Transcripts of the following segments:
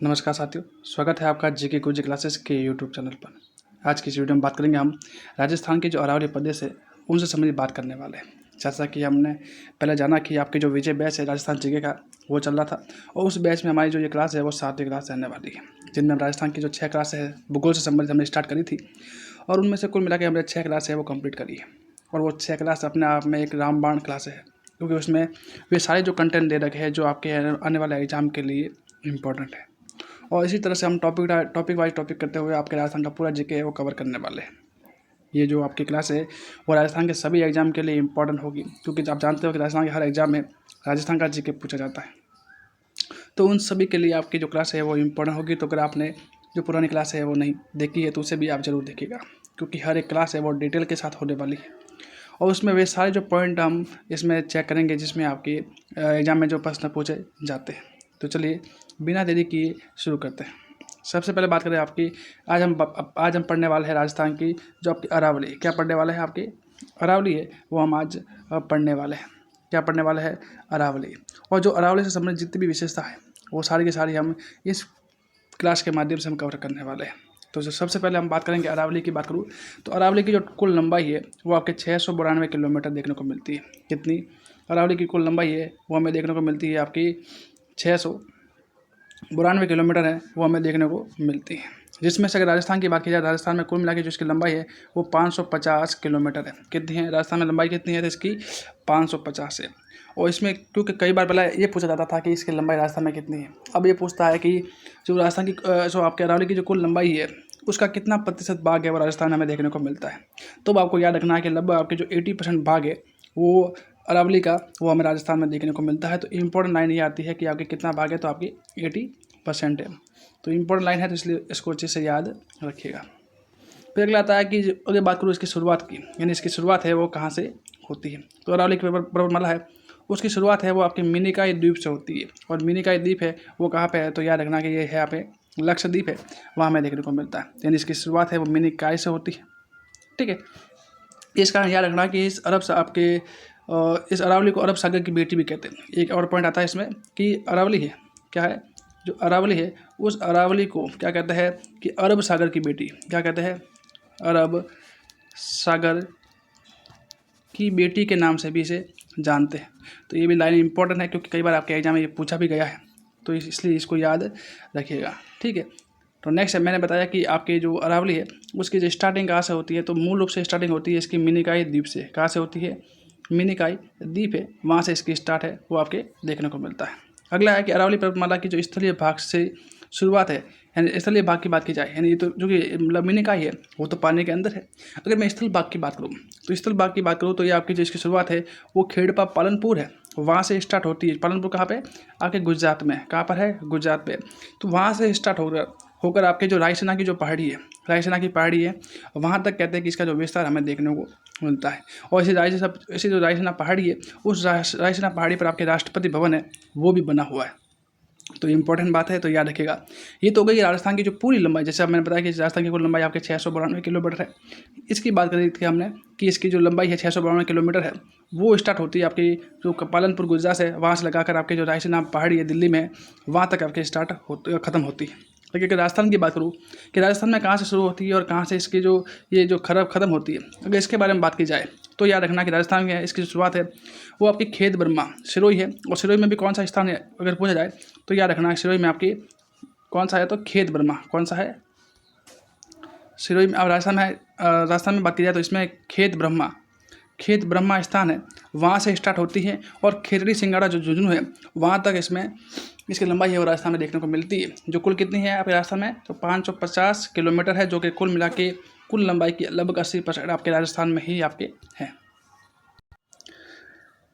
नमस्कार साथियों, स्वागत है आपका जीके कुजी क्लासेस के यूट्यूब चैनल पर। आज की इस वीडियो में बात करेंगे हम राजस्थान के जो अरावली प्रदेश है उनसे संबंधित बात करने वाले हैं। जैसा कि हमने पहले जाना कि आपके जो विजय बैच है राजस्थान जीके का वो चल रहा था और उस बैच में हमारी जो ये क्लास है वो 7वीं क्लास रहने वाली है, जिनमें हम राजस्थान की जो 6 क्लास है भूगोल से संबंधित हमने स्टार्ट करी थी और उनमें से कुल मिला के हमने 6 क्लास है वो कम्प्लीट करी है। और वो 6 क्लास अपने आप में एक रामबाण क्लास है, क्योंकि उसमें वे सारे जो कंटेंट दे रखे हैं जो आपके आने वाले एग्जाम के लिए इम्पोर्टेंट है। और इसी तरह से हम टॉपिक वाइज टॉपिक करते हुए आपके राजस्थान का पूरा जीके है वो कवर करने वाले हैं। ये जो आपकी क्लास है वो राजस्थान के सभी एग्जाम के लिए इम्पोर्टेंट होगी, क्योंकि आप जानते हो कि राजस्थान के हर एग्जाम में राजस्थान का जीके पूछा जाता है। तो उन सभी के लिए आपकी जो क्लास है वो इम्पोर्टेंट होगी। तो अगर आपने जो पुरानी क्लास है वो नहीं देखी है तो उसे भी आप ज़रूर देखिएगा, क्योंकि हर एक क्लास है वो डिटेल के साथ होने वाली है और उसमें वे सारे जो पॉइंट हम इसमें चेक करेंगे जिसमें आपके एग्जाम में जो प्रश्न पूछे जाते हैं। तो चलिए बिना देरी किए शुरू करते हैं। सबसे पहले बात करें आपकी, आज हम पढ़ने वाले हैं राजस्थान की जो आपकी अरावली। क्या पढ़ने वाले हैं? आपकी अरावली है वो हम आज पढ़ने वाले हैं। क्या पढ़ने वाले हैं? अरावली। और जो अरावली से संबंधित जितनी भी विशेषता है वो सारी की सारी हम इस क्लास के माध्यम से हम कवर करने वाले हैं। तो जो सबसे पहले हम बात करेंगे अरावली की बात करूँ तो अरावली की जो कुल लंबाई है वो आपके 692 किलोमीटर देखने को मिलती है। कितनी? अरावली की कुल लंबाई है वो हमें देखने को मिलती है आपकी 692 किलोमीटर है वो हमें देखने को मिलती है। जिसमें से अगर राजस्थान की बात की जाए, राजस्थान में कुल मिला के जो इसकी लंबाई है वो 550 किलोमीटर है। कितनी है राजस्थान में लंबाई? कितनी है? तो इसकी 550 है। और इसमें क्योंकि कई बार पहले ये पूछा जाता था कि इसकी लंबाई राजस्थान में कितनी है, अब ये पूछता है कि जो राजस्थान की जो आपके अरावली की जो कुल लंबाई है उसका कितना प्रतिशत भाग है वो राजस्थान में हमें देखने को मिलता है। तो आपको याद रखना है कि लगभग आपके जो 80% भाग है वो अरावली का वो हमें राजस्थान में देखने को मिलता है। तो इम्पोर्टेंट लाइन ये आती है कि आपके कितना भाग है, तो आपकी 80% है। तो इम्पोर्टेंट लाइन है, तो इसलिए इसको अच्छे से याद रखिएगा। फिर अगला आता है कि अगर बात करूँ इसकी शुरुआत की, यानी इसकी शुरुआत है वो कहाँ से होती है। तो अरावली की पर्वतमाला है उसकी शुरुआत है वो आपके मिनिकॉय द्वीप से होती है। और मिनिकॉय द्वीप है वो कहाँ पे है, तो याद रखना कि ये है यहाँ पे लक्षद्वीप है, वहाँ हमें देखने को मिलता है। यानी इसकी शुरुआत है वो मिनिकॉय से होती है। ठीक है, इस कारण याद रखना कि इस इस अरावली को अरब सागर की बेटी भी कहते हैं। एक और पॉइंट आता है इसमें कि अरावली है क्या है, जो अरावली है उस अरावली को क्या कहते हैं कि अरब सागर की बेटी। क्या कहते हैं? अरब सागर की बेटी के नाम से भी इसे जानते हैं। तो ये भी लाइन इंपॉर्टेंट है, क्योंकि कई बार आपके एग्जाम में ये पूछा भी गया है, तो इसलिए इसको याद रखिएगा। ठीक है, तो नेक्स्ट मैंने बताया कि आपकी जो अरावली है उसकी जो स्टार्टिंग कहाँ से होती है, तो मूल रूप से स्टार्टिंग होती है इसकी मिनिकॉय द्वीप से। कहाँ से होती है? मिनिकॉय द्वीप है, वहाँ से इसकी स्टार्ट है वो आपके देखने को मिलता है। अगला है कि अरावली पर्वतमाला की जो स्थलीय भाग से शुरुआत है, यानी स्थलीय भाग की बात की जाए, यानी तो जो कि मतलब मिनिकॉय है वो तो पानी के अंदर है। अगर मैं स्थल भाग की बात करूँ तो स्थल भाग की बात करूँ तो ये आपकी जो इसकी शुरुआत है वो खेड़पा पालनपुर है, वहाँ से स्टार्ट होती है। पालनपुर कहाँ पे? आपके गुजरात में। कहाँ पर है? गुजरात पे। तो वहाँ से स्टार्ट होकर आपके जो रायसेना की जो पहाड़ी है, रायसेना की पहाड़ी है वहाँ तक कहते हैं कि इसका जो विस्तार हमें देखने को मिलता है। और इसी जो रायसेना पहाड़ी है उस रायसेना पहाड़ी पर आपके राष्ट्रपति भवन है वो भी बना हुआ है। तो इम्पोर्टेंट बात है, तो याद रखिएगा। ये तो हो गई राजस्थान की जो पूरी लंबाई, जैसे अब मैंने बताया कि राजस्थान की कुल लंबाई आपके 692 किलोमीटर है। इसकी बात करी थी हमने कि इसकी जो लंबाई है 692 किलोमीटर है वो स्टार्ट होती है आपकी जो पालनपुर गुजरात है, वहाँ से लगाकर आपके जो रायसेना पहाड़ी है दिल्ली में, वहाँ तक आपके ख़त्म होती है। लेकिन अगर राजस्थान की बात करूँ कि राजस्थान में कहाँ से शुरू होती है और कहाँ से इसकी जो ये जो ख़त्म होती है, अगर इसके बारे में बात की जाए तो याद रखना कि राजस्थान में इसकी शुरुआत है वो आपकी खेत बर्मा सिरोही है। और सिरोही में भी कौन सा स्थान है अगर पूछा जाए तो याद रखना सिरोही में आपकी कौन सा है, तो खेत बर्मा। कौन सा है? सिरोही में। अब राजस्थान में बात की जाए तो इसमें खेत ब्रह्मा स्थान है, वहाँ से स्टार्ट होती है। और खेतड़ी सिंगाड़ा जो झुंझुनू है वहाँ तक इसमें इसकी लंबाई है वो राजस्थान में देखने को मिलती है। जो कुल कितनी है आपके राजस्थान में, तो 550 किलोमीटर है, जो कि कुल मिला के कुल लंबाई की लगभग 80% आपके राजस्थान में ही आपके हैं।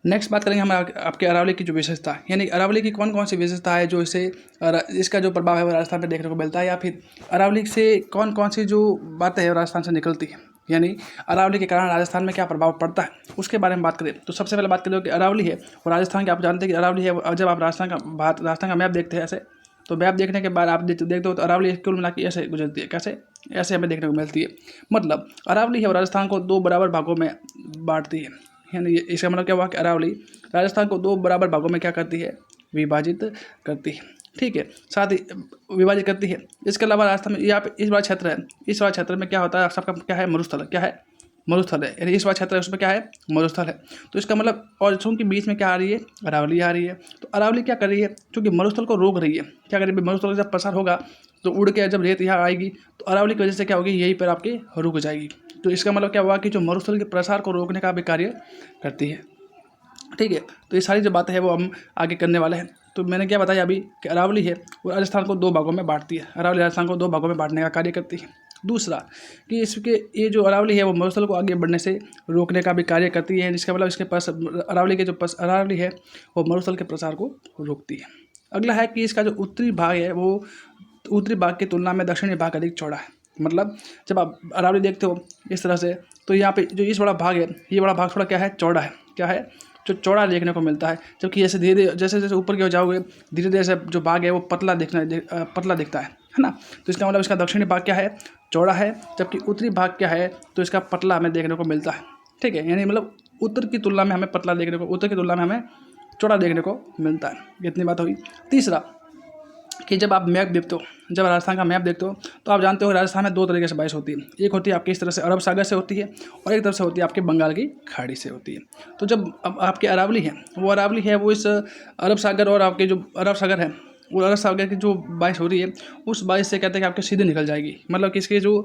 नेक्स्ट बात करेंगे हम आपके अरावली की जो विशेषता, यानी अरावली की कौन कौन सी विशेषता है जो इसका जो प्रभाव है वो राजस्थान में देखने को मिलता है, या फिर अरावली से कौन कौन सी जो बातें हैं राजस्थान से निकलती है, यानी अरावली के कारण राजस्थान में क्या प्रभाव पड़ता है उसके बारे में बात करें। तो सबसे पहले बात करें कि अरावली है और राजस्थान की, आप जानते हैं कि अरावली है। जब आप राजस्थान का मैप देखते हैं ऐसे, तो मैप देखने के बाद आप देखते हो तो अरावली कुल मिला के ऐसे गुजरती है। कैसे? ऐसे हमें देखने को मिलती है। मतलब अरावली है और राजस्थान को 2 बराबर भागों में बांटती है। यानी इसका मतलब क्या हुआ कि अरावली राजस्थान को 2 बराबर भागों में क्या करती है? विभाजित करती है। ठीक है, साथ ही विभाजित करती है। इसके अलावा राजस्थान में यहाँ पे इस वाला क्षेत्र है, इस वाला क्षेत्र में क्या होता है सबका, क्या है, मरुस्थल, क्या है, मरुस्थल है, यानी इस वाला क्षेत्र है उसमें क्या है, मरुस्थल है। तो इसका मतलब, और चूंकि बीच में क्या आ रही है, अरावली आ रही है, तो अरावली क्या कर रही है, चूंकि मरुस्थल को रोक रही है, क्या करेगी, मरुस्थल जब प्रसार होगा तो उड़ के जब रेत यहाँ आएगी तो अरावली की वजह से क्या होगी, यहीं पर आपकी रुक जाएगी। तो इसका मतलब क्या हुआ कि जो मरुस्थल के प्रसार को रोकने का भी कार्य करती है। ठीक है, तो ये सारी जो बातें हैं वो हम आगे करने वाले हैं। तो मैंने क्या बताया अभी कि अरावली है वो राजस्थान को 2 भागों में बांटती है, अरावली राजस्थान को 2 भागों में बांटने का कार्य करती है। दूसरा कि इसके ये जो अरावली है वो मरुस्थल को आगे बढ़ने से रोकने का भी कार्य करती है, जिसका मतलब इसके पास अरावली के जो अरावली है वो मरुस्थल के प्रसार को रोकती है। अगला है कि इसका जो उत्तरी भाग है वो उत्तरी भाग की तुलना में दक्षिणी भाग अधिक चौड़ा है। मतलब जब आप अरावली देखते हो इस तरह से, तो यहाँ पे जो इस बड़ा भाग है, ये बड़ा भाग थोड़ा क्या है, चौड़ा है, क्या है, जो चौड़ा देखने को मिलता है। जबकि जैसे धीरे धीरे जैसे जैसे ऊपर की ओर जाओगे, धीरे धीरे से जो भाग है वो पतला दिखता है ना। तो इसका मतलब इसका दक्षिणी भाग क्या है, चौड़ा है, जबकि उत्तरी भाग क्या है तो इसका पतला हमें देखने को मिलता है। ठीक है, यानी मतलब उत्तर की तुलना में हमें पतला देखने को, उत्तर की तुलना में हमें चौड़ा देखने को मिलता है। इतनी बात हुई। तीसरा कि जब आप मैप देखते हो, जब राजस्थान का मैप देखते हो तो आप जानते हो राजस्थान में 2 तरीके से बारिश होती है। एक होती है आपकी इस तरह से अरब सागर से होती है, और एक तरफ से होती है आपके बंगाल की खाड़ी से होती है। तो जब आपकी अरावली है वो इस अरब सागर और आपके जो अरब सागर है वो अरब सागर की जो बारिश हो रही है उस बारिश से कहते हैं कि आपके सीधे निकल जाएगी। मतलब कि इसके जो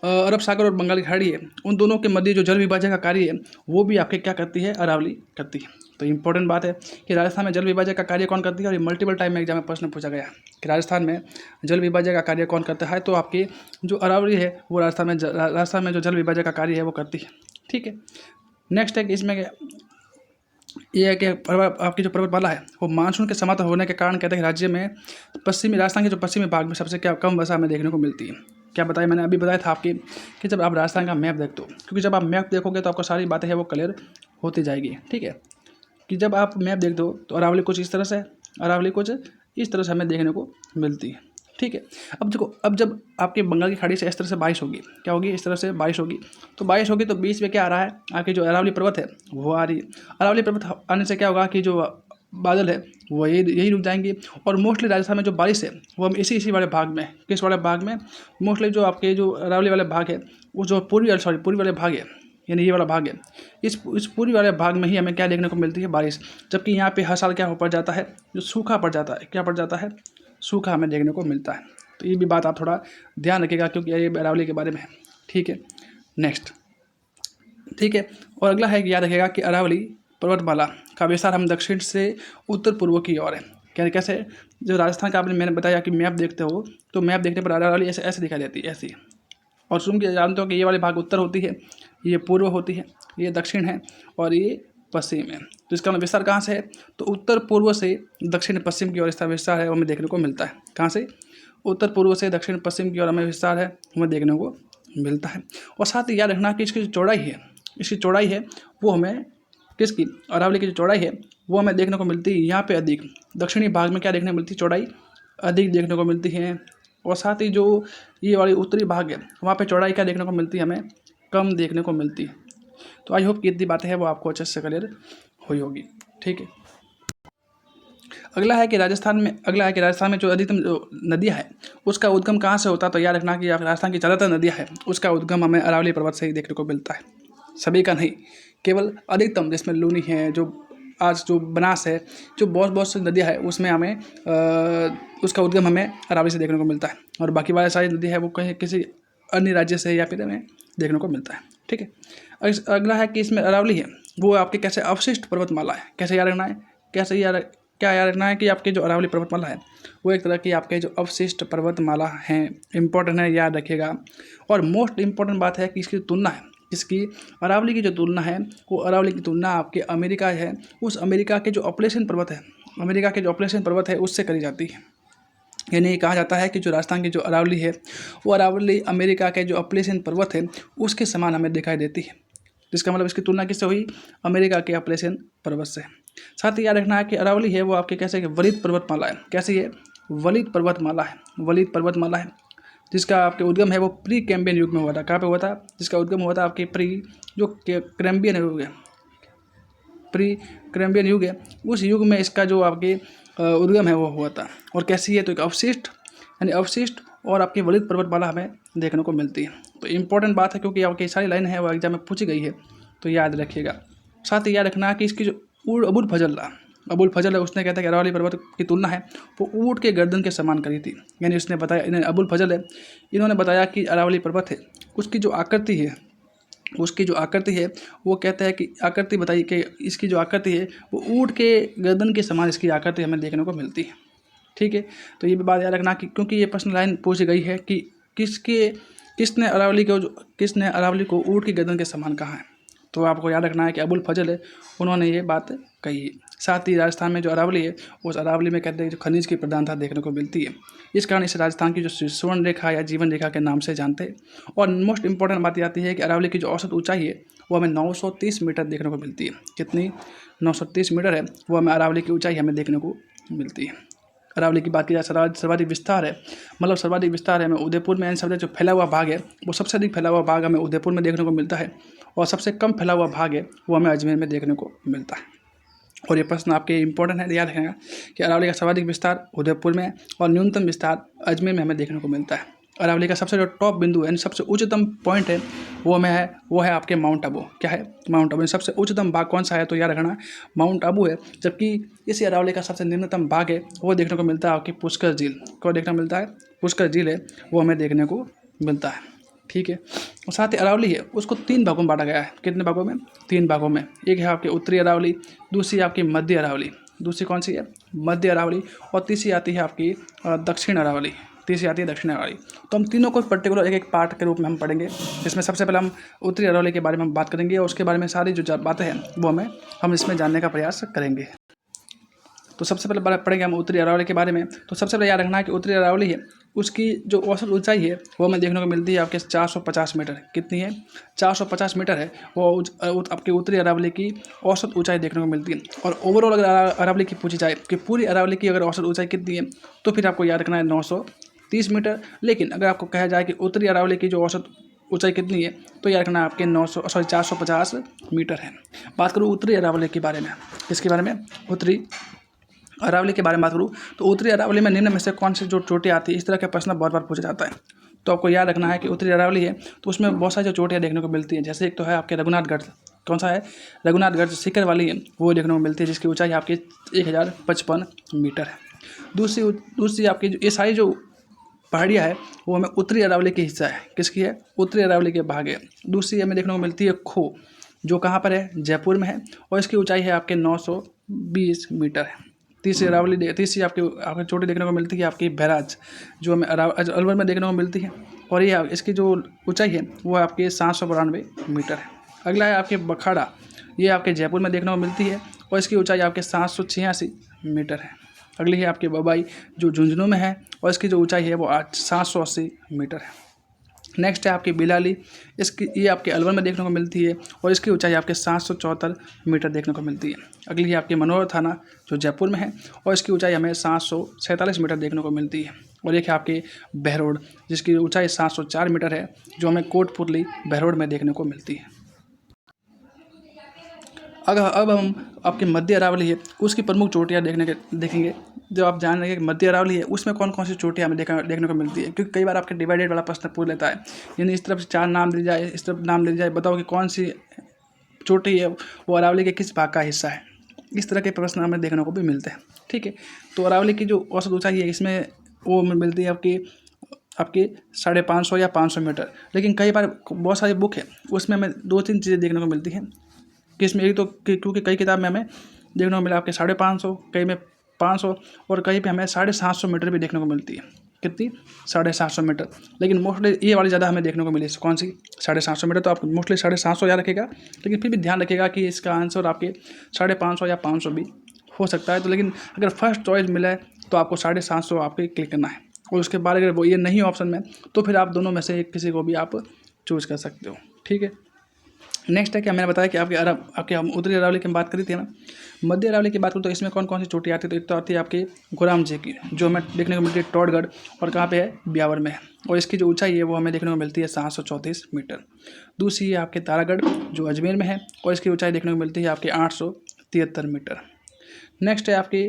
अरब सागर और बंगाल की खाड़ी है उन दोनों के मध्य जो जल विभाजन का कार्य है वो भी आपके क्या करती है, अरावली करती है। तो इंपॉर्टेंट बात है कि राजस्थान में जल विभाजन का कार्य कौन करती है, और ये मल्टीपल टाइम में एग्जाम में प्रश्न पूछा गया कि राजस्थान में जल विभाजन का कार्य कौन करता है। तो आपकी जो अरावली है वो राजस्थान में जो जल विभाजन का कार्य है वो करती है। ठीक है, नेक्स्ट है कि इसमें ये है कि आपकी जो पर्वतमाला है वो मानसून के समाप्त होने के कारण कहते हैं राज्य में पश्चिमी राजस्थान के जो पश्चिमी भाग में सबसे क्या कम वर्षा हमें देखने को मिलती है। क्या बताया मैंने अभी बताया था आपकी कि जब आप राजस्थान का मैप देखते हो, क्योंकि जब आप मैप देखोगे तो आपको सारी बातें हैं वो क्लियर होती जाएगी। ठीक है, कि जब आप मैप देखते हो तो अरावली कुछ इस तरह से, अरावली कुछ इस तरह से हमें देखने को मिलती है। ठीक है, अब देखो, अब जब आपके बंगाल की खाड़ी से इस तरह से बारिश होगी, क्या होगी, इस तरह से बारिश होगी, तो बारिश होगी तो बीच में क्या आ रहा है, आपकी जो अरावली पर्वत है वो आ रही है। अरावली पर्वत आने से क्या होगा कि जो बादल है वो यही रुक जाएंगे, और मोस्टली राजस्थान में जो बारिश है वो हम इसी वाले भाग में, किस वाले भाग में, मोस्टली जो आपके जो अरावली वाले भाग है वो जो पूर्वी वाले भाग है, यानी ये वाला भाग है, इस पूरी वाले भाग में ही हमें क्या देखने को मिलती है, बारिश। जबकि यहाँ पे हर साल क्या पड़ जाता है, जो सूखा पड़ जाता है, क्या पड़ जाता है, सूखा हमें देखने को मिलता है। तो ये भी बात आप थोड़ा ध्यान रखिएगा क्योंकि ये अरावली के बारे में है। ठीक है, नेक्स्ट। ठीक है, और अगला है कि याद रखिएगा कि अरावली पर्वतमाला का विस्तार हम दक्षिण से उत्तर पूर्व की ओर है। क्या कैसे, जो राजस्थान का आपने मैंने बताया कि मैप देखते हो तो मैप देखने पर अरावली ऐसे ऐसे दिखाई देती है, ऐसी। और तुम जानते हो कि ये वाले भाग उत्तर होती है, ये पूर्व होती है, ये दक्षिण है, और ये पश्चिम है। तो इसका विस्तार कहाँ से है, तो उत्तर पूर्व से दक्षिण पश्चिम की ओर इसका विस्तार है वो हमें देखने को मिलता है। कहाँ से, उत्तर पूर्व से दक्षिण पश्चिम की ओर हमें विस्तार है हमें देखने को मिलता है। और साथ ही याद रखना कि इसकी जो चौड़ाई है, इसकी चौड़ाई है वो हमें, किसकी, अरावली की जो चौड़ाई है वो हमें देखने को मिलती है यहाँ पे अधिक, दक्षिणी भाग में क्या देखने को मिलती है, चौड़ाई अधिक देखने को मिलती है। और साथ ही जो ये वाली उत्तरी भाग है वहाँ पे चौड़ाई क्या देखने को मिलती है, हमें कम देखने को मिलती है। तो आई होप कि इतनी बातें हैं वो आपको अच्छे से क्लियर हुई होगी। ठीक है, अगला है कि राजस्थान में जो अधिकतम जो नदियाँ है उसका उद्गम कहाँ से होता है। तो याद रखना कि राजस्थान की ज़्यादातर नदियाँ है उसका उद्गम हमें अरावली पर्वत से ही देखने को मिलता है, सभी का नहीं, केवल अधिकतम, जिसमें लूनी है, जो आज जो बनास है, जो बहुत सी नदियाँ है उसमें हमें उसका उद्गम हमें अरावली से देखने को मिलता है, और बाकी वाले सारी नदी है वो कहीं किसी अन्य राज्य से या फिर हमें देखने को मिलता है। ठीक है, अगला है कि इसमें अरावली है वो आपके कैसे अवशिष्ट पर्वतमाला है। कैसे याद रखना है, क्या याद रखना है कि आपकी जो अरावली पर्वतमाला है वो एक तरह की आपके जो अवशिष्ट पर्वतमाला हैं, इंपॉर्टेंट है, याद रखिएगा। और मोस्ट इंपॉर्टेंट बात है कि इसकी तुलना है, इसकी अरावली की जो तुलना है वो अरावली की तुलना आपके अमेरिका है, उस अमेरिका के जो अपलेशन पर्वत है उससे करी जाती है। यानी कहा जाता है कि जो राजस्थान की जो अरावली है वो अरावली अमेरिका के जो अपलेशन पर्वत है उसके समान हमें दिखाई देती है। जिसका मतलब इसकी तुलना किससे हुई, अमेरिका के अपलेशन पर्वत से। साथ ही याद रखना है कि अरावली है वो आपके कैसे वलित पर्वतमाला है। कैसी है, वलित पर्वतमाला है, जिसका आपके उद्गम है वो प्री कैम्बियन युग में हुआ था। कहाँ पे हुआ था, जिसका उद्गम हुआ था आपके जो कैम्बियन युग है, प्री कैम्बियन युग है, उस युग में इसका जो आपके उद्गम है वो हुआ था। और कैसी है, तो एक अवशिष्ट यानी अवशिष्ट और आपकी वलित पर्वतमाला हमें देखने को मिलती है। तो इम्पोर्टेंट बात है, क्योंकि आपकी सारी लाइन है वो एग्जाम में पूछी गई है, तो याद रखिएगा। साथ ही याद रखना कि इसकी जो अबुल फजल है, उसने कहता है कि अरावली पर्वत की तुलना है वो ऊँट के गर्दन के समान करी थी। यानी उसने बताया, इन्हें अबुल फजल है, इन्होंने बताया कि अरावली पर्वत है उसकी जो आकृति है वो कहता है कि आकृति बताई कि इसकी जो आकृति है वो ऊँट के गर्दन के समान इसकी आकृति हमें देखने को मिलती है। ठीक है, तो ये भी बात याद रखना कि क्योंकि ये प्रश्न लाइन पूछी गई है कि किसने अरावली को ऊँट की गर्दन के समान कहा है, तो आपको याद रखना है कि अबुल फजल है, उन्होंने ये बात कही है। साथ ही राजस्थान में जो अरावली है, उस अरावली में कहते हैं जो खनिज की प्रधानता देखने को मिलती है। इस कारण इसे राजस्थान की जो स्वर्ण रेखा या जीवन रेखा के नाम से जानते हैं। और मोस्ट इंपॉर्टेंट बात आती है कि अरावली की जो औसत ऊंचाई है वो हमें 930 मीटर देखने को मिलती है। कितनी? 930 मीटर है वो हमें अरावली की ऊंचाई हमें देखने को मिलती है। अरावली की बात की जाए, सर्वाधिक विस्तार है, मतलब सर्वाधिक विस्तार है हमें उदयपुर में। इन सब जो फैला हुआ भाग है वो सबसे अधिक फैला हुआ भाग हमें उदयपुर में देखने को मिलता है, और सबसे कम फैला हुआ भाग है वो हमें अजमेर में देखने को मिलता है। और ये प्रश्न आपके इंपॉर्टेंट है, याद रखेगा कि अरावली का सर्वाधिक विस्तार उदयपुर में और न्यूनतम विस्तार अजमेर में हमें देखने को मिलता है। अरावली का सबसे जो टॉप बिंदु है यानी सबसे उच्चतम पॉइंट है वो है आपके माउंट आबू। क्या है? माउंट आबू। सबसे उच्चतम भाग कौन सा है, तो याद रखना माउंट आबू है। जबकि इसी अरावली का सबसे निम्नतम भाग है वो देखने को मिलता है आपकी पुष्कर झील। को देखने को मिलता है? पुष्कर झील है वो हमें देखने को मिलता है। ठीक है, और साथ ही अरावली है उसको 3 भागों में बांटा गया है। कितने भागों में? 3 भागों में। एक है आपकी उत्तरी अरावली, दूसरी आपकी मध्य अरावली, दूसरी कौन सी है? मध्य अरावली, और तीसरी आती है आपकी दक्षिण अरावली। दक्षिण अरावली। तो हम तीनों को पर्टिकुलर एक एक पार्ट के रूप में हम पढ़ेंगे, जिसमें सबसे पहले हम उत्तरी अरावली के बारे में बात करेंगे, और उसके बारे में सारी जो बातें हैं वो हम इसमें जानने का प्रयास करेंगे। तो सबसे पहले पढ़ेंगे हम उत्तरी अरावली के बारे में। तो सबसे पहले याद रखना है कि उत्तरी अरावली है उसकी जो औसत ऊंचाई है वो हमें देखने को मिलती है आपके 450 मीटर। कितनी है? 450 मीटर है वो आपकी उत्तरी अरावली की औसत ऊंचाई देखने को मिलती है। और ओवरऑल अगर अरावली की पूछी जाए कि पूरी अरावली की अगर औसत ऊंचाई कितनी है, तो फिर आपको याद रखना है 930 मीटर। लेकिन अगर आपको कहा जाए कि उत्तरी अरावली की जो औसत ऊंचाई कितनी है, तो याद रखना आपके 450 मीटर है। बात करूँ उत्तरी अरावली के बारे में, इसके बारे में उत्तरी अरावली के बारे में बात करूँ तो उत्तरी अरावली में निम्न में से कौन सी जो चोटियाँ आती है, इस तरह का प्रश्न बहुत बार पूछा जाता है। तो आपको याद रखना है कि उत्तरी अरावली है तो उसमें बहुत सारी जो चोटियाँ देखने को मिलती हैं। जैसे एक तो है आपके रघुनाथगढ़। कौन सा है? रघुनाथगढ़ शिखर वाली है वो देखने को मिलती है, जिसकी ऊंचाई आपकी 1055 मीटर है। दूसरी आपकी ये सारी जो पहाड़ियाँ है वो हमें उत्तरी अरावली की हिस्सा है। किसकी है? उत्तरी अरावली के भाग है। दूसरी हमें देखने को मिलती है खो, जो कहाँ पर है? जयपुर में है, और इसकी ऊंचाई है आपके 920 मीटर है। तीसरी आपकी चोटी देखने को मिलती है आपकी बैराज, जो हमें अलवर में देखने को मिलती है, और ये इसकी जो ऊंचाई है वो आपके 792 मीटर है। अगला है आपके बखाड़ा, ये आपके जयपुर में देखने को मिलती है, और इसकी ऊंचाई आपके 786 मीटर है। अगली है आपकी बबाई, जो झुंझुनू में है, और इसकी जो ऊंचाई है वो 780 मीटर है। नेक्स्ट है आपकी बिलाली, ये आपके अलवर में देखने को मिलती है, और इसकी ऊंचाई आपके 774 मीटर देखने को मिलती है। अगली है आपकी मनोहर थाना, जो जयपुर में है, और इसकी ऊंचाई हमें 747 मीटर देखने को मिलती है। और एक है आपकी बहरोड, जिसकी ऊंचाई 704 मीटर है, जो हमें कोटपुतली बहरोड में देखने को मिलती है। अब हम आपके मध्य अरावली है उसकी प्रमुख चोटियाँ देखेंगे। जो आप जान रहे हैं कि मध्य अरावली है उसमें कौन कौन सी चोटियाँ हमें देखने को मिलती है, क्योंकि कई बार आपके डिवाइडेड वाला प्रश्न पूछ लेता है, यानी इस तरफ से 4 नाम दे जाए, इस तरफ नाम दे जाए, बताओ कि कौन सी चोटी है वो अरावली के किस भाग का हिस्सा है। इस तरह के प्रश्न हमें देखने को भी मिलते हैं। ठीक है, तो अरावली की जो औसत ऊंचाई है इसमें वो मिलती है आपकी 550 या 500 मीटर। लेकिन कई बार बहुत सारी बुक है उसमें हमें 2-3 चीज़ें देखने को मिलती हैं कि इसमें एक तो क्योंकि कई किताब में हमें देखने को मिला आपके 550, कई में 500, और कहीं पे हमें 750 मीटर भी देखने को मिलती है। कितनी? 750 मीटर। लेकिन मोस्टली ये वाली ज़्यादा हमें देखने को मिली। कौन सी? 750 मीटर। तो आप मोस्टली 750 याद रखेगा, लेकिन फिर भी ध्यान रखिएगा कि इसका आंसर आपके 550 या 500 भी हो सकता है। तो लेकिन अगर फर्स्ट चॉइस मिला है तो आपको 750 आपके क्लिक करना है, और उसके बाद अगर वो ये नहीं ऑप्शन में तो फिर आप दोनों में से किसी को भी आप चूज़ कर सकते हो। ठीक है, नेक्स्ट है कि मैंने बताया कि आपके हम उत्तरी अरावली की बात करी थी ना। मध्य अरावली की बात करूँ तो इसमें कौन कौन सी चोटी आती है, तो एक तो आती है आपकी घोराम जी की, जो हमें देखने को मिलती है टोडगढ़, और कहाँ पे है? ब्यावर में है, और इसकी जो ऊंचाई है वो हमें देखने को मिलती है 734 मीटर। दूसरी है आपके तारागढ़, जो अजमेर में है, और इसकी ऊंचाई देखने को मिलती है आपकी 873 मीटर। नेक्स्ट है आपकी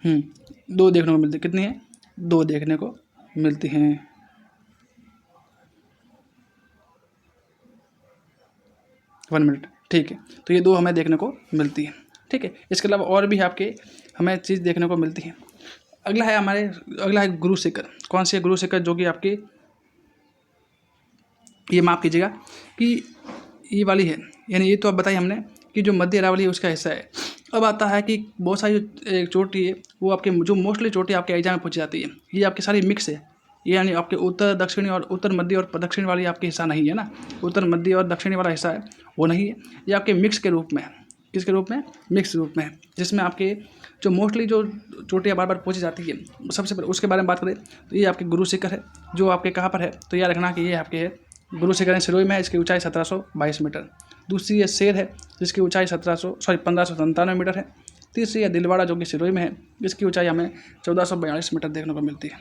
दो देखने को मिलती है। कितनी है? दो देखने को मिलती हैं। वन मिनट, ठीक है। तो ये दो हमें देखने को मिलती है, ठीक है। इसके अलावा और भी आपके हमें चीज़ देखने को मिलती है। अगला है गुरु शिखर। कौन सी है? गुरु शिखर, जो कि आपकी, ये माफ़ कीजिएगा कि ये वाली है, यानी ये तो अब बताई हमने कि जो मध्य अरावली है उसका हिस्सा है। अब आता है कि बहुत सारी जो एक चोटी है वो आपके, जो मोस्टली चोटी आपके एग्जाम में पूछी जाती है, ये आपकी सारी मिक्स है। ये यानी आपके उत्तर दक्षिणी और उत्तर मध्य और दक्षिण वाली आपके हिस्सा नहीं है ना, उत्तर मध्य और दक्षिणी वाला हिस्सा है वो नहीं है। ये आपके मिक्स के रूप में है। किसके रूप में? मिक्स रूप में है, जिसमें आपके जो मोस्टली जो चोटियाँ बार बार पूछी जाती है, सबसे पहले उसके बारे में बात करें तो ये आपके गुरु शिखर है, जो आपके कहाँ पर है? तो याद रखना कि ये आपके है गुरु शिखर सिरोही में है। इसकी ऊंचाई 1722 मीटर। दूसरी है शेर है, जिसकी ऊंचाई 1597 मीटर है। तीसरी है दिलवाड़ा, जो कि सिरोही में है, जिसकी ऊंचाई हमें 1442 मीटर देखने को मिलती है।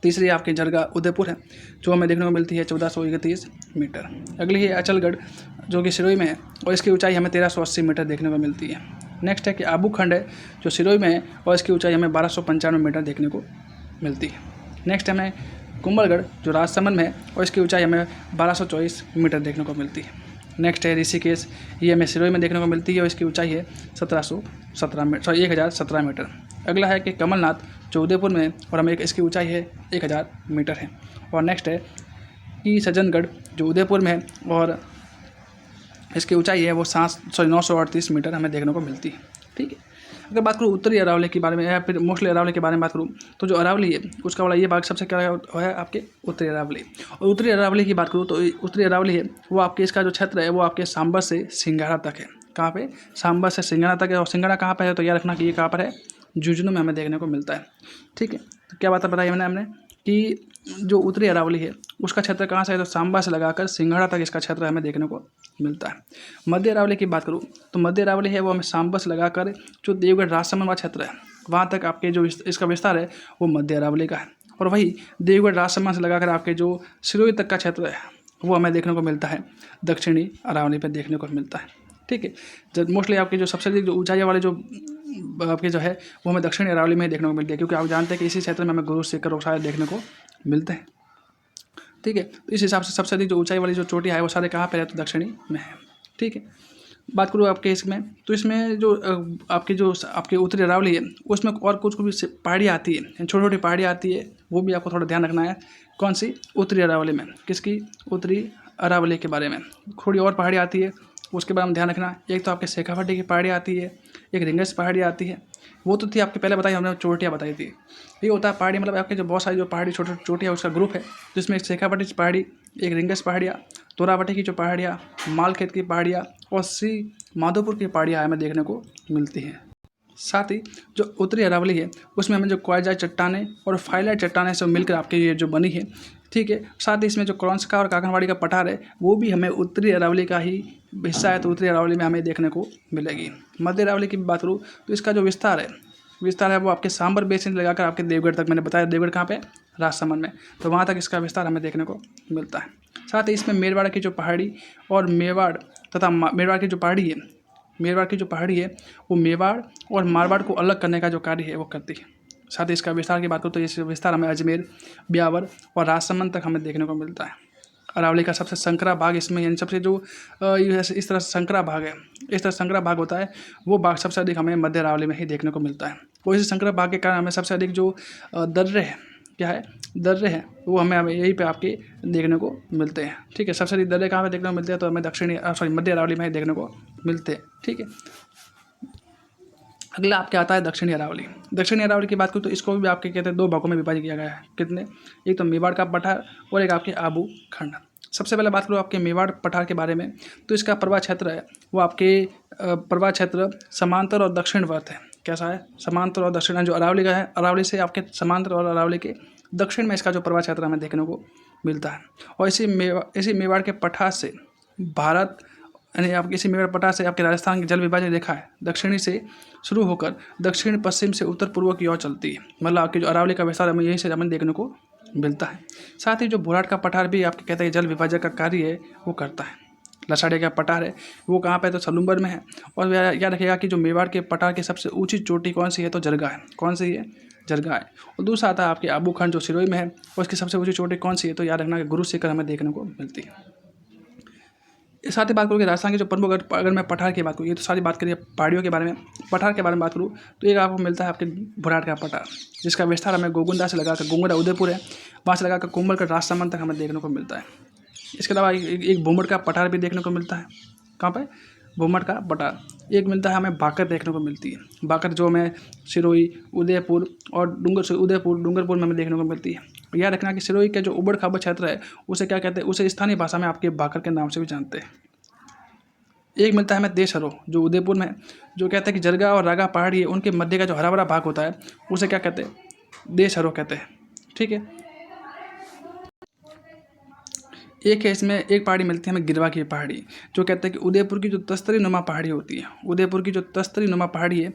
तीसरी आपकी जरगा उदयपुर है, जो हमें देखने को मिलती है 1431 मीटर। अगली है अचलगढ़, जो कि सिरोही में है, और इसकी ऊंचाई हमें 1380 मीटर देखने को मिलती है। नेक्स्ट है कि आबूखंड है, जो सिरोही में है, और इसकी ऊंचाई हमें 1295 मीटर देखने को मिलती है। नेक्स्ट हमें कुंभलगढ़, जो राजसमंद में है, और इसकी ऊंचाई हमें 1224 मीटर देखने को मिलती है। नेक्स्ट है ऋषिकेश, ये हमें सिरोही में देखने को मिलती है, और इसकी ऊंचाई है 1017 मीटर। अगला है कि कमलनाथ, जो उदयपुर में है, और हमें इसकी ऊंचाई है 1000 मीटर है। और नेक्स्ट है कि सज्जनगढ़, जो उदयपुर में है, और इसकी ऊंचाई है वो 938 मीटर हमें देखने को मिलती है, ठीक है। अगर बात करूँ उत्तरी अरावली के बारे में, या फिर मोस्टली अरावली के बारे में बात करूँ, तो जो अरावली है उसका वाला ये भाग सबसे क्या है आपके उत्तरी अरावली। और उत्तरी अरावली की बात करूँ तो उत्तरी अरावली है वो आपके, इसका जो क्षेत्र है वो आपके सांबर से सिंघाड़ा तक है। कहाँ पे? सांबर से सिंघाड़ा तक है। और सिंघाड़ा कहाँ पर है? तो याद रखना कि ये कहाँ पर है? झुंझुनू में हमें देखने को मिलता है, ठीक है। तो क्या बात बताई हमने कि जो उत्तरी अरावली है उसका क्षेत्र कहाँ से है? तो सांबा से लगाकर सिंघाड़ा तक इसका क्षेत्र हमें देखने को मिलता है। मध्य अरावली की बात करूँ तो मध्य अरावली है वो हमें सांबा से लगाकर जो देवगढ़ राजसमंद वाला क्षेत्र है वहाँ तक आपके जो इसका विस्तार है वो मध्य अरावली का है। और वही देवगढ़ राजसमंद से लगाकर आपके जो सिरोही तक का क्षेत्र है वो हमें देखने को मिलता है दक्षिणी अरावली पर देखने को मिलता है, ठीक है। जब मोस्टली आपके जो सबसे अधिक जो ऊंचाई वाले जो आपके जो है वो हमें दक्षिणी अरावली में ही देखने को मिलती है, क्योंकि आप जानते हैं कि इसी क्षेत्र में हमें गुरु शिखर और सारे देखने को मिलते हैं, ठीक है। तो इस हिसाब से सबसे अधिक जो ऊंचाई वाली जो चोटियाँ है वो सारे कहाँ पर है? तो दक्षिणी में है, ठीक है। बात करूँ आपके इसमें, तो इसमें जो आपके उत्तरी अरावली है उसमें और कुछ भी पहाड़ियाँ आती है, छोटी छोटी पहाड़ियाँ आती है, वो भी आपको थोड़ा ध्यान रखना है। कौन सी? उत्तरी अरावली में। किसकी? उत्तरी अरावली के बारे में थोड़ी और पहाड़ी आती है, उसके बारे में ध्यान रखना। एक तो आपके शेखावाटी की पहाड़ी आती है, एक रिंगस पहाड़ी आती है, वो तो थी आपके पहले बताई हमने, चोटियाँ बताई थी। ये होता है पहाड़ी, मतलब आपके जो बहुत सारी जो पहाड़ी छोटी छोटी चोटियाँ उसका ग्रुप है, जिसमें एक शेखावाटी की पहाड़ी, एक रिंगस पहाड़ियाँ, तोरावटी की जो पहाड़ियाँ, मालखेत की पहाड़ियाँ और श्री माधोपुर की पहाड़ियाँ हमें देखने को मिलती हैं। साथ ही जो उत्तरी अरावली है उसमें हमें जो क्वाजाई चट्टानें और फाइलाइट चट्टानें से मिलकर आपके ये जो बनी है, ठीक है। साथ ही इसमें जो क्रॉन्सका और काकनवाड़ी का पठार है वो भी हमें उत्तरी अरावली का ही हिस्सा है, तो उत्तरी अरावली में हमें देखने को मिलेगी। मध्य अरावली की बात करूँ तो इसका जो विस्तार है वो आपके सांबर बेसिन से लगाकर आपके देवगढ़ तक, मैंने बताया देवगढ़ कहाँ पे? राजसमंद में, तो वहाँ तक इसका विस्तार हमें देखने को मिलता है। साथ ही इसमें मेवाड़ की जो पहाड़ी और मेवाड़ तथा मेवाड़ की जो पहाड़ी है, मेवाड़ की जो पहाड़ी है वो मेवाड़ और मारवाड़ को अलग करने का जो कार्य है वो करती है। साथ ही इसका विस्तार की बात करूँ तो इस विस्तार हमें अजमेर, ब्यावर और राजसमंद तक हमें देखने को मिलता है। अरावली का सबसे संकरा भाग इसमें, यानी सबसे जो इस तरह संकरा भाग है, इस तरह संकरा भाग होता है, वो भाग सबसे अधिक हमें मध्य अरावली में ही देखने को मिलता है। और इस संकरा भाग के कारण हमें सबसे अधिक जो दर्रे है, क्या है? दर्रे हैं, वो हमें यहीं पे आपके देखने को मिलते हैं, ठीक है। सबसे अधिक दर्रे कहाँ पे देखने को मिलते हैं? तो हमें मध्य अरावली में ही देखने को मिलते हैं, ठीक है। अगला आपके आता है दक्षिणी अरावली। दक्षिणी अरावली की बात करूँ तो इसको भी आपके कहते हैं दो भागों में विभाजित किया गया है। कितने? एक तो मेवाड़ का पठार और एक आपके आबू खंड। सबसे पहले बात करूँ आपके मेवाड़ पठार के बारे में, तो इसका प्रवाह क्षेत्र है वो आपके प्रवाह क्षेत्र समांतर और दक्षिणवर्त है। कैसा है? समांतर और दक्षिण, जो अरावली का है, अरावली से आपके समांतर और अरावली के दक्षिण में इसका जो प्रवाह क्षेत्र हमें देखने को मिलता है। और इसी मेवाड़ के पठार से भारत, यानी आपके इसी मेवाड़ पठार से आपके राजस्थान की जल विभाजन रेखा है दक्षिणी से शुरू होकर दक्षिण पश्चिम से उत्तर पूर्व की ओर चलती है। मतलब आपकी जो अरावली का विस्तार हमें यहीं से हमें देखने को मिलता है। साथ ही जो बुराट का पठार भी आपके कहते हैं जल विभाजन का कार्य है वो करता है। लसाड़िया का पठार है वो कहाँ पे है, तो सलूम्बर में है। और याद रखिएगा कि जो मेवाड़ के पठार की सबसे ऊंची चोटी कौन सी है, तो जरगा है। कौन सी है, जरगा है। और दूसरा आता है आपके आबू खंड जो सिरोही में है, और उसकी सबसे ऊंची चोटी कौन सी है, तो याद रखना कि गुरु शिखर हमें देखने को मिलती है। इस साथ ही बात करूँ कि राजस्थान के जो प्रमुख, अगर मैं पठार की बात करूँ, ये तो सारी बात करिए पहाड़ियों के बारे में। पठार के बारे में बात करूँ तो एक आपको मिलता है आपके बुराट का पठार, जिसका विस्तार हमें गोगुंदा से लगाकर, गोगुंदा उदयपुर है, वहाँ से लगाकर कुंभलगढ़ राजसमंद तक हमें देखने को मिलता है। इसके अलावा एक भूमड़ का पठार भी देखने को मिलता है। कहाँ पर, भूमड़ का पठार। एक मिलता है हमें बाकर देखने को मिलती है। बाकर जो हमें सिरोही, उदयपुर और डूंगरपुर में हमें देखने को मिलती है। याद रखना कि सिरोही का जो उबड़ खाबड़ क्षेत्र है उसे क्या कहते हैं, उसे स्थानीय भाषा में आपके बाकर के नाम से भी जानते हैं। एक मिलता है हमें देशहरो जो उदयपुर में, जो कहते हैं कि जरगा और रागा पहाड़ी है, उनके मध्य का जो हरा भरा भाग होता है उसे क्या कहते हैं, देशहरो कहते हैं। ठीक है। एक है इसमें एक पहाड़ी मिलती है हमें गिरवा की पहाड़ी, जो कहते हैं कि उदयपुर की जो तस्तरी नुमा पहाड़ी होती है, उदयपुर की जो तस्तरी नुमा पहाड़ी है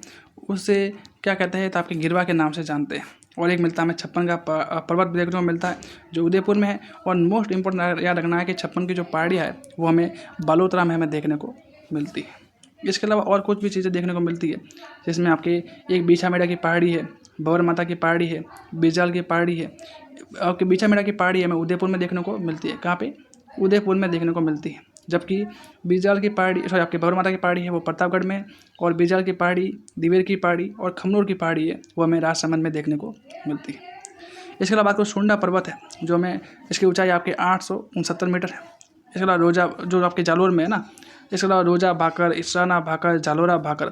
उसे क्या कहते हैं, तो आपके गिरवा के नाम से जानते हैं। और एक मिलता है हमें छप्पन का पर्वत देखने को मिलता है जो उदयपुर में है। और मोस्ट इंपॉर्टेंट याद रखना है कि छप्पन की जो पहाड़ियाँ है वो हमें बालोतरा में हमें देखने को मिलती है। इसके अलावा और कुछ भी चीज़ें देखने को मिलती है, जिसमें आपके एक बीछा मेढ़ा की पहाड़ी है, भंवर माता की पहाड़ी है, बिजाल की पहाड़ी है। आपके बीछा मेढ़ा की पहाड़ी हमें उदयपुर में देखने को मिलती है। कहाँ पे, उदयपुर में देखने को मिलती है। जबकि बिजाल की पहाड़ी, सॉरी आपके भंवर माता की पहाड़ी है वो प्रतापगढ़ में है। और बिजाल की पहाड़ी, दिवेर की पहाड़ी और खमनोर की पहाड़ी है वो हमें राजसमंद में देखने को मिलती है। इसके अलावा बात करो सुंडा पर्वत है, जो हमें इसकी ऊंचाई आपके 869 मीटर है। इसके अलावा रोजा जो आपके जालोर में है ना, इसके अलावा रोजा भाकर, इसराना भाकर, जालोरा भाकर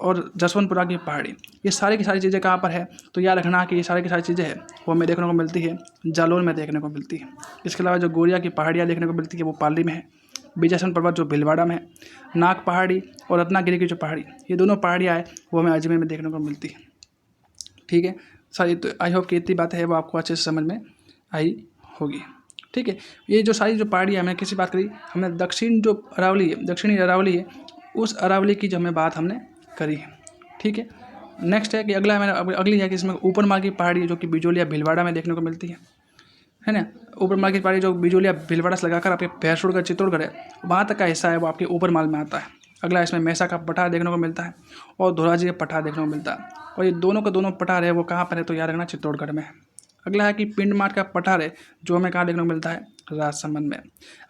और जसवंतपुरा की पहाड़ी, ये सारी की सारी चीज़ें कहाँ पर है, तो याद रखना कि ये सारी की सारी चीज़ें हैं वो हमें देखने को मिलती है जालोर में देखने को मिलती है। इसके अलावा जो गोरिया की पहाड़ियाँ देखने को मिलती है वो पाली में है। बीजासन पर्वत जो भीलवाड़ा में है। नाग पहाड़ी और रत्नागिरी की जो पहाड़ी, ये दोनों पहाड़ियाँ हैं वो हमें अजमेर में देखने को मिलती है। ठीक है सारी, तो आई होप कि इतनी बातें है वो आपको अच्छे से समझ में आई होगी। ठीक है। ये जो सारी जो पहाड़ियाँ हमने किसी बात करी, हमने दक्षिण जो अरावली है, दक्षिणी अरावली है, उस अरावली की जो हमें बात हमने करी है। ठीक है। नेक्स्ट है कि अगला मैंने अगली है कि इसमें ऊपर माल की पहाड़ी जो कि बिजोलिया भीलवाड़ा में देखने को मिलती है ना। ऊपर माल की पहाड़ी जो बिजोलिया भीलवाड़ा से लगाकर आपके भैंसुरगढ़ चित्तौड़गढ़ है, वहाँ तक का हिस्सा है वो आपके ऊपर माल में आता है। अगला इसमें मैसा का पठार देखने को मिलता है और धोराजी का पठार देखने को मिलता है। और ये दोनों का दोनों पठार है वो कहाँ पर है, तो याद रखना चित्तौड़गढ़ में है। अगला है कि पिंड माट का पठार है जो हमें कहाँ देखने को मिलता है, राजसमंद में।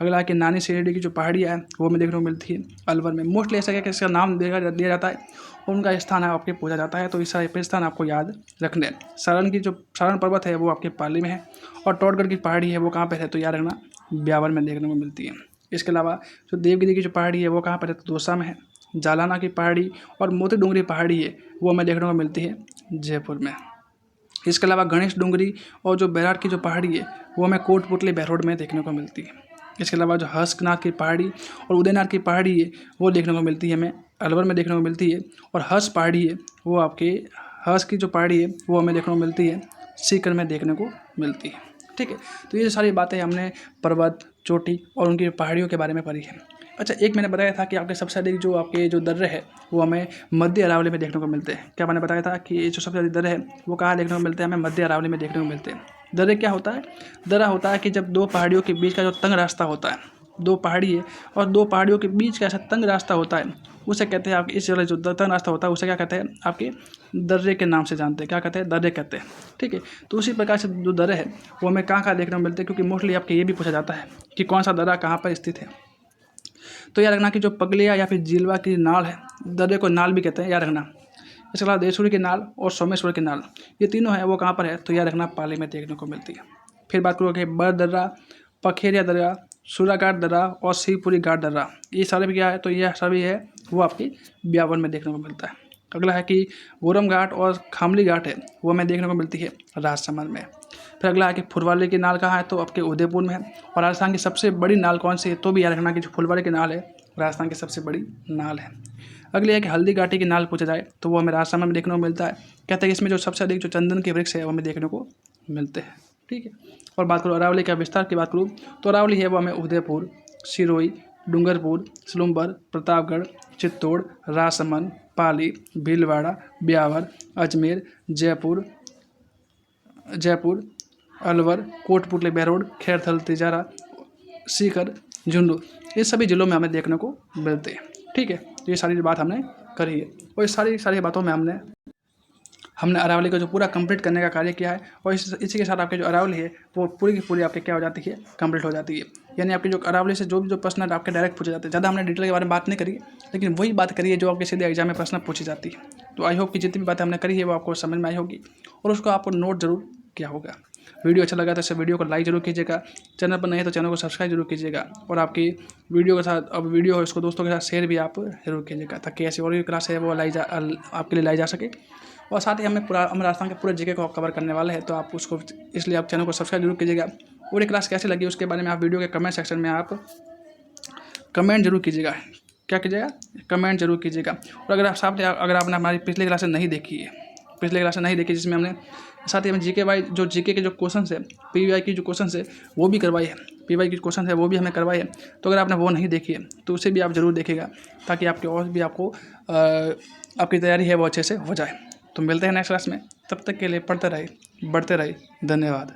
अगला है कि नानी शेरडी की जो पहाड़ियाँ है वो हमें देखने को मिलती है अलवर में। मोस्टली ऐसा है कि इसका नाम दिया जाता है और उनका स्थान है आपके पूजा जाता है, तो इस सारे स्थान आपको याद रखने हैं। सारण की जो सारण पर्वत है वो आपके पाली में है। और टोटगढ़ की पहाड़ी है वो कहाँ पर है, तो याद रखना ब्यावर में देखने को मिलती है। इसके अलावा जो देवगिरी की जो पहाड़ी है वो कहाँ पर है, तो दौसा में है। जालाना की पहाड़ी और मोती डूंगरी पहाड़ी है वो हमें देखने को मिलती है जयपुर में। इसके अलावा गणेश डूंगरी और जो बैराट की जो पहाड़ी है वो हमें कोटपुतली बहरोड में देखने को मिलती है। इसके अलावा जो हंसनाथ की पहाड़ी और उदयनाथ की पहाड़ी है वो देखने को मिलती है हमें अलवर में देखने को मिलती है। और हंस पहाड़ी है वो आपके, हंस की जो पहाड़ी है वो हमें देखने को मिलती है सीकर में देखने को मिलती है। ठीक है। तो ये सारी बातें हमने पर्वत, चोटी और उनकी पहाड़ियों के बारे में पढ़ी है। अच्छा, एक मैंने बताया था कि आपके सबसे अधिक जो आपके जो दर्रे है वो हमें मध्य अरावली में देखने को मिलते हैं। क्या मैंने बताया था कि ये जो सबसे अधिक दर्रे है वो कहाँ देखने को मिलते हैं, हमें मध्य अरावली में देखने को मिलते हैं। दर्रे क्या होता है, दर्रा होता है कि जब दो पहाड़ियों के बीच का जो तंग रास्ता होता है, दो पहाड़ी है और दो पहाड़ियों के बीच का ऐसा तंग रास्ता होता है, उसे कहते हैं आपके, इस वाला जो तंग रास्ता होता है उसे क्या कहते हैं, आपके दर्रे के नाम से जानते हैं। क्या कहते हैं, दर्रे कहते हैं। ठीक है। तो उसी प्रकार से जो दर्रे है वो हमें कहाँ कहाँ देखने को मिलते हैं, क्योंकि मोस्टली आपके ये भी पूछा जाता है कि कौन सा दर्रा कहाँ पर स्थित है। तो याद रखना कि जो पगलिया या फिर जिलवा की नाल है, दर्रे को नाल भी कहते हैं, याद रखना। इसके अलावा देशूरी की नाल और सोमेश्वर की नाल, ये तीनों है वो कहाँ पर है, तो याद रखना पाली में देखने को मिलती है। फिर बात करोगे बर दर्रा, पखेरिया दर्रा, सूराघाट दर्रा और शिवपुरी घाट दर्रा, ये सारे भी क्या है, तो यह सभी है वो आपकी ब्यावर में देखने को मिलता है। अगला है कि गोरम घाट और खामली घाट है वो हमें देखने को मिलती है राजसमंद में। फिर अगला है कि फुलवारी की नाल कहाँ है, तो आपके उदयपुर में है। और राजस्थान की सबसे बड़ी नाल कौन सी है, तो भी याद रखना कि जो फुलवारी की नाल है राजस्थान की सबसे बड़ी नाल है। अगली है कि हल्दी घाटी की नाल पूछा जाए तो वो हमें राजस्थान में देखने को मिलता है। कहते हैं कि इसमें जो सबसे अधिक जो चंदन के वृक्ष है वो हमें देखने को मिलते हैं। ठीक है। और बात करूँ अरावली का विस्तार की बात करूँ तो अरावली है वो हमें उदयपुर, सिरोही, डूंगरपुर, सलूम्बर, प्रतापगढ़, चित्तौड़, राजसमंद, पाली, भीलवाड़ा, ब्यावर, अजमेर, जयपुर, अलवर, कोटपुतली बहरोड, खैरथल, तिजारा, सीकर झुंझुनू, ये सभी ज़िलों में हमें देखने को मिलते हैं। ठीक है, तो ये सारी बात हमने करी है और इस सारी बातों में हमने अरावली को जो पूरा कंप्लीट करने का कार्य किया है और इसी के साथ आपके जो अरावली है वो पूरी की पूरी आपके क्या हो जाती है, कंप्लीट हो जाती है। यानी आपकी जो अरावली से जो भी प्रश्न है आपके डायरेक्ट पूछे जाते हैं। ज़्यादा हमने डिटेल के बारे में बात नहीं करी, लेकिन वही बात करी है जो आपके सीधे एग्जाम में प्रश्न पूछी जाती है। तो आई होप कि जितनी भी बातें हमने करी है वो आपको समझ में आई होगी और उसको आपको नोट जरूर किया होगा। वीडियो अच्छा लगा तो इस वीडियो को लाइक जरूर कीजिएगा, चैनल पर नहीं है तो चैनल को सब्सक्राइब जरूर कीजिएगा और आपकी वीडियो के साथ अब वीडियो है उसको दोस्तों के साथ शेयर भी आप जरूर कीजिएगा ताकि ऐसी और भी क्लास है वो आपके लिए लाई जा सके। और साथ ही हम राजस्थान के पूरे जीके को कवर करने वाले हैं, तो आप उसको इसलिए आप चैनल को सब्सक्राइब जरूर कीजिएगा। और ये क्लास कैसी लगी उसके बारे में आप वीडियो के कमेंट सेक्शन में आप कमेंट जरूर कीजिएगा। क्या कीजिएगा, कमेंट जरूर कीजिएगा। और अगर आपने हमारी पिछली क्लासें नहीं देखी जिसमें हमने साथ ही हमें जीके के जो क्वेश्चन है, पीवाई की जो क्वेश्चन है वो भी करवाई है, पीवाई की क्वेश्चन है वो भी हमें करवाई है। तो अगर आपने वो नहीं देखी है तो उसे भी आप जरूर देखिएगा ताकि आपके और भी आपको आपकी तैयारी है वो अच्छे से हो जाए। तो मिलते हैं नेक्स्ट क्लास में, तब तक के लिए पढ़ते रहिए, बढ़ते रहिए। धन्यवाद।